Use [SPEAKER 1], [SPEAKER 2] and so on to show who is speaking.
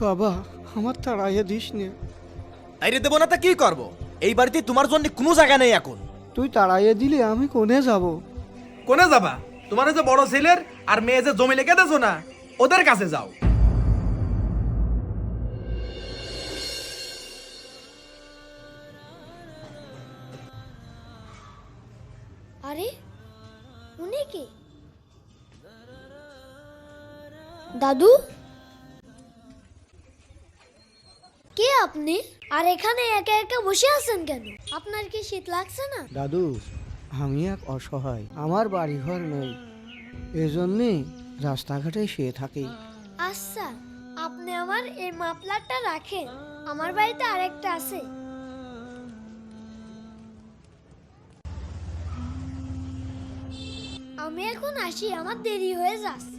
[SPEAKER 1] বাবা আমার তাড়াইয়ে দিস নে।
[SPEAKER 2] আইরে দেবো না তা কি করবো? এই বাড়িতে তোমার জন্য কোনো জায়গা নেই এখন।
[SPEAKER 1] তুই তাড়াইয়ে দিলে আমি কোনে যাব?
[SPEAKER 3] কোনে যাবা? তোমার যে বড় ছেলের আর মেয়ে যে জমি লেগে দেছো না, ওদের কাছে যাও।
[SPEAKER 4] আরে উনি কে? দাদু, কে আপনি? আর এখানে একা একা বসে আছেন কেন? আপনার কি শীত লাগছে না?
[SPEAKER 1] দাদু, আমি এক অসহায়, আমার বাড়িঘর নেই, এজন্যে রাস্তাঘাটে শুয়ে থাকি।
[SPEAKER 4] আচ্ছা, আপনি আমার এই মাফলারটা রাখেন, আমার বাড়িতে আরেকটা আছে। আমি এখন আসি, আমার দেরি হয়ে যাচ্ছে।